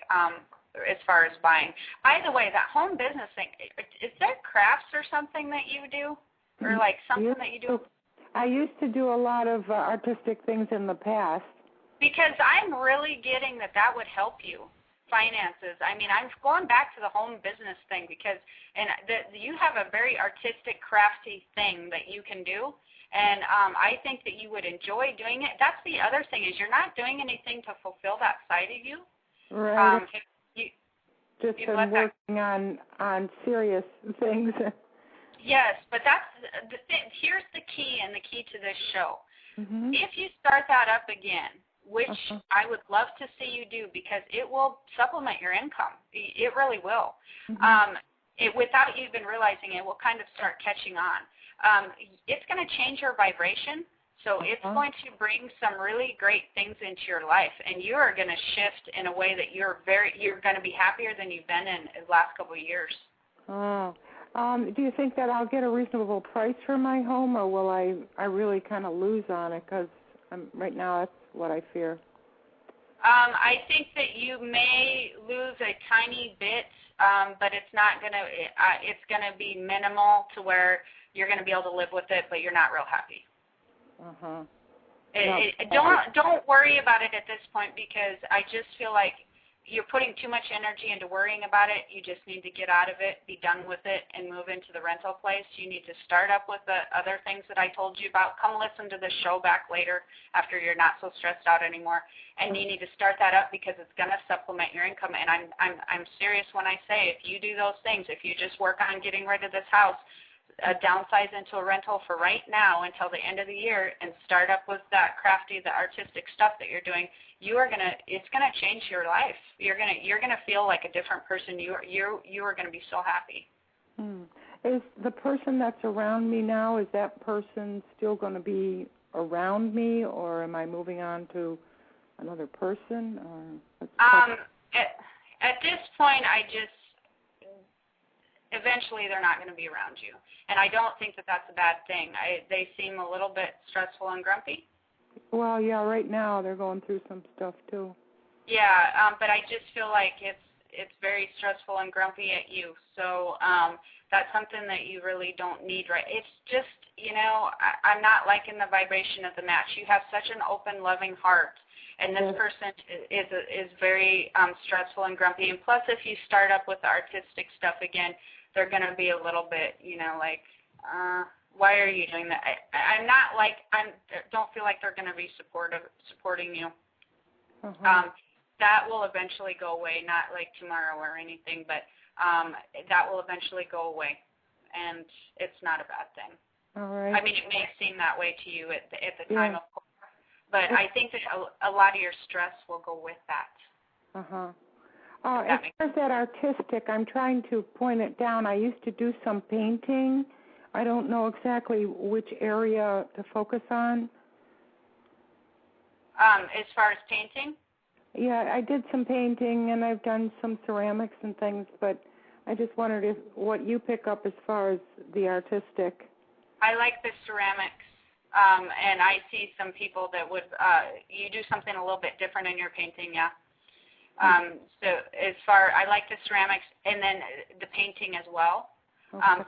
as far as buying. By the way, that home business thing, is there crafts or something that you do, or like something that you do? I used to do a lot of artistic things in the past. Because I'm really getting that would help you. Finances. I mean, I'm going back to the home business thing because you have a very artistic, crafty thing that you can do, and I think that you would enjoy doing it. That's the other thing is you're not doing anything to fulfill that side of you. Right. Just been working on serious things. Yes, but that's the thing. Here's the key, and the key to this show. If you start that up again, which I would love to see you do because it will supplement your income. It really will. Without you even realizing it, will kind of start catching on. It's going to change your vibration, so it's going to bring some really great things into your life, and you are going to shift in a way that you're going to be happier than you've been in the last couple of years. Do you think that I'll get a reasonable price for my home, or will I really kind of lose on it? Because right now that's what I fear. I think that you may lose a tiny bit, but it's not going to. It's going to be minimal to where you're going to be able to live with it, but you're not real happy. Don't worry about it at this point because I just feel like you're putting too much energy into worrying about it. You just need to get out of it, be done with it, and move into the rental place. You need to start up with the other things that I told you about. Come listen to the show back later after you're not so stressed out anymore. And you need to start that up because it's going to supplement your income. And I'm serious when I say if you do those things, if you just work on getting rid of this house, downsize into a rental for right now until the end of the year and start up with that crafty, the artistic stuff that you're doing, it's gonna change your life. You're gonna feel like a different person. You are gonna be so happy. Is the person that's around me now, is that person still gonna be around me, or am I moving on to another person? Or at this point, eventually they're not going to be around you. And I don't think that that's a bad thing. They seem a little bit stressful and grumpy. Well, yeah, right now they're going through some stuff too. Yeah, but I just feel like it's very stressful and grumpy at you. So that's something that you really don't need, right? It's just, I'm not liking the vibration of the match. You have such an open, loving heart. And this person is very stressful and grumpy. And plus, if you start up with the artistic stuff again, they're going to be a little bit, why are you doing that? Don't feel like they're going to be supporting you. That will eventually go away, not like tomorrow or anything, but that will eventually go away. And it's not a bad thing. All right. I mean, it may seem that way to you at the time, of course. But I think that a lot of your stress will go with that. As far as that artistic, I'm trying to point it down. I used to do some painting. I don't know exactly which area to focus on. As far as painting? Yeah, I did some painting, and I've done some ceramics and things, but I just wondered what you pick up as far as the artistic. I like the ceramics. And I see some people that would, you do something a little bit different in your painting, yeah. So I like the ceramics and then the painting as well.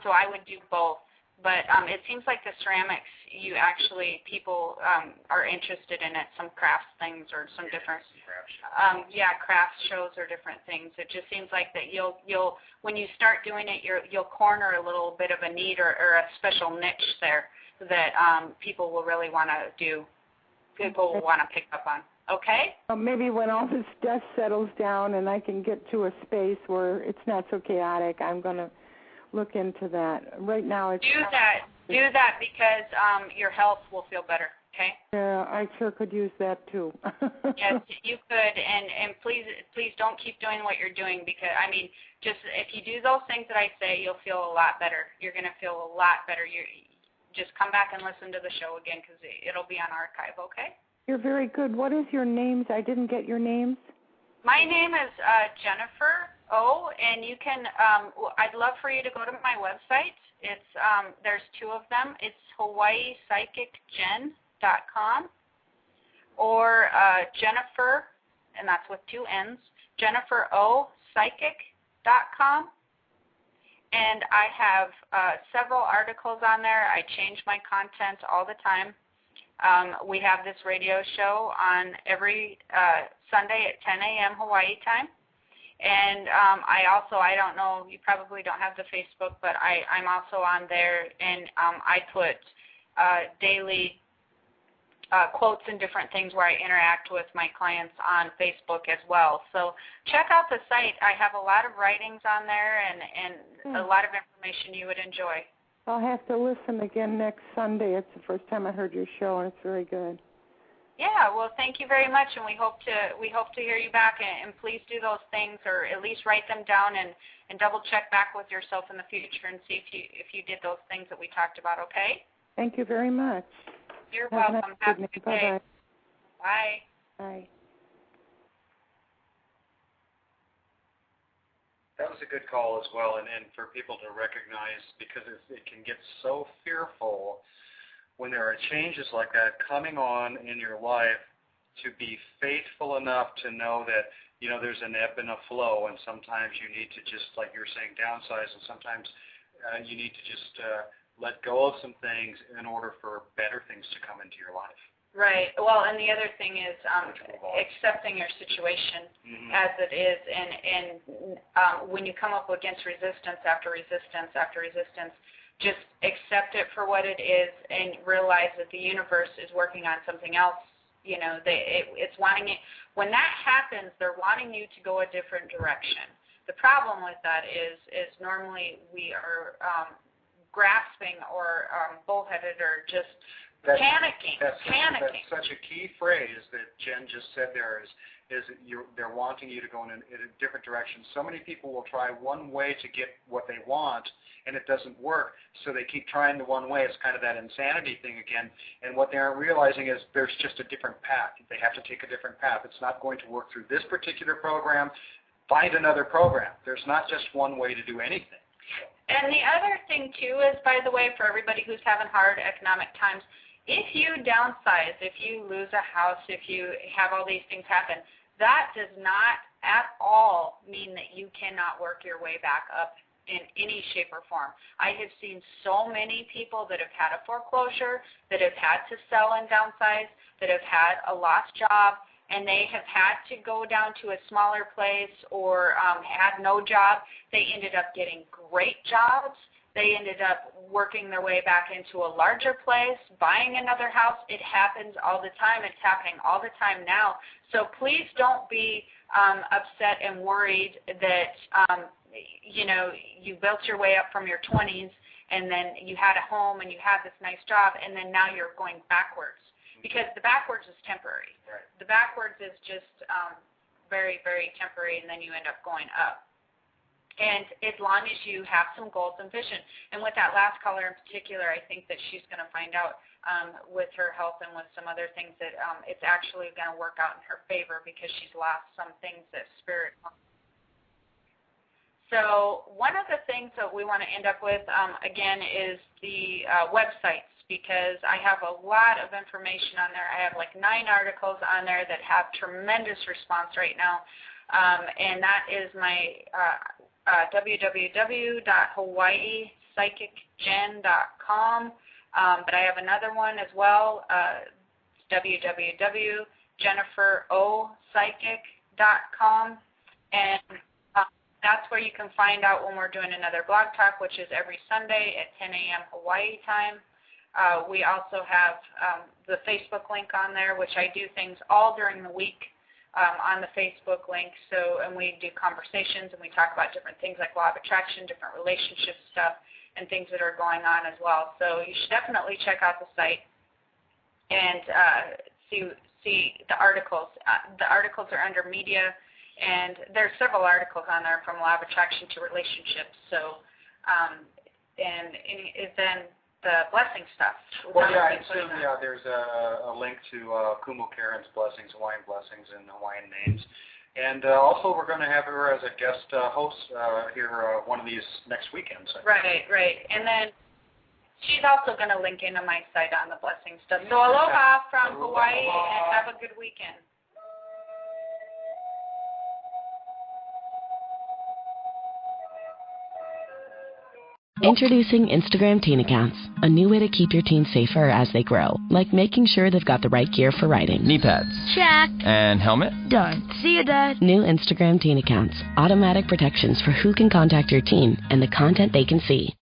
So I would do both. But it seems like the ceramics, people are interested in it, some crafts things or some different, crafts shows or different things. It just seems like that you'll when you start doing it, you'll corner a little bit of a need or a special niche there that people will really want to do, people will want to pick up on. Okay? Maybe when all this dust settles down and I can get to a space where it's not so chaotic, I'm going to look into that. Right now it's... Do that because your health will feel better, okay? Yeah, I sure could use that too. Yes, you could, and please don't keep doing what you're doing because, just if you do those things that I say, you'll feel a lot better. You're going to feel a lot better. Just come back and listen to the show again because it'll be on archive, okay? You're very good. What is your names? I didn't get your names. My name is Jennifer O, and you can, I'd love for you to go to my website. It's, there's two of them. It's HawaiiPsychicGen.com or Jennifer, and that's with two N's, JenniferOPsychic.com. And I have several articles on there. I change my content all the time. We have this radio show on every Sunday at 10 a.m. Hawaii time. And I don't know, you probably don't have the Facebook, but I'm also on there, and I put daily quotes and different things where I interact with my clients on Facebook as well. So check out the site. I have a lot of writings on there and a lot of information you would enjoy. I'll have to listen again next Sunday. It's the first time I heard your show, and it's very good. Yeah, well, thank you very much, and we hope to hear you back. And please do those things, or at least write them down and double check back with yourself in the future and see if you did those things that we talked about. Okay? Thank you very much. You're welcome. Have a good day. Bye. Bye. That was a good call as well, and for people to recognize, because it can get so fearful when there are changes like that coming on in your life, to be faithful enough to know that, there's an ebb and a flow, and sometimes you need to just, like you're saying, downsize, and sometimes you need to just let go of some things in order for better things to come into your life. Right. Well, and the other thing is accepting your situation as it is, and when you come up against resistance after resistance after resistance, just accept it for what it is and realize that the universe is working on something else. It's wanting it. When that happens, they're wanting you to go a different direction. The problem with that is normally we are grasping or bullheaded or just panicking. That's such a key phrase that Jen just said there is they're wanting you to go in a different direction. So many people will try one way to get what they want, and it doesn't work, so they keep trying the one way. It's kind of that insanity thing again, and what they aren't realizing is there's just a different path. They have to take a different path. It's not going to work through this particular program. Find another program. There's not just one way to do anything. And the other thing, too, is, by the way, for everybody who's having hard economic times, if you downsize, if you lose a house, if you have all these things happen, that does not at all mean that you cannot work your way back up in any shape or form. I have seen so many people that have had a foreclosure, that have had to sell and downsize, that have had a lost job, and they have had to go down to a smaller place or had no job. They ended up getting great jobs. They ended up working their way back into a larger place, buying another house. It happens all the time. It's happening all the time now. So please don't be upset and worried that, you built your way up from your 20s and then you had a home and you had this nice job and then now you're going backwards. Because the backwards is temporary. Right. The backwards is just very, very temporary, and then you end up going up. And as long as you have some goals and vision. And with that last caller in particular, I think that she's going to find out with her health and with some other things that it's actually going to work out in her favor because she's lost some things that spirit. So one of the things that we want to end up with, again, is the websites, because I have a lot of information on there. I have like 9 articles on there that have tremendous response right now. and that is my www.hawaiipsychicgen.com. But I have another one as well, www.jenniferopsychic.com, and that's where you can find out when we're doing another blog talk, which is every Sunday at 10 a.m. Hawaii time. We also have the Facebook link on there, which I do things all during the week on the Facebook link. And we do conversations, and we talk about different things like law of attraction, different relationship stuff, and things that are going on as well. So you should definitely check out the site and see the articles. The articles are under media, and there's several articles on there from law of attraction to relationships. So, and then the blessing stuff. Well, yeah, and soon, there's a link to Kumu Karen's blessings, Hawaiian blessings, and Hawaiian names. And also, we're going to have her as a guest host here one of these next weekends. Right. And then she's also going to link into my site on the blessing stuff. So aloha from Hawaii, and have a good weekend. Introducing Instagram teen accounts, a new way to keep your teens safer as they grow, like making sure they've got the right gear for riding. Knee pads. Check. And helmet? Done. See you, Dad. New Instagram teen accounts, automatic protections for who can contact your teen and the content they can see.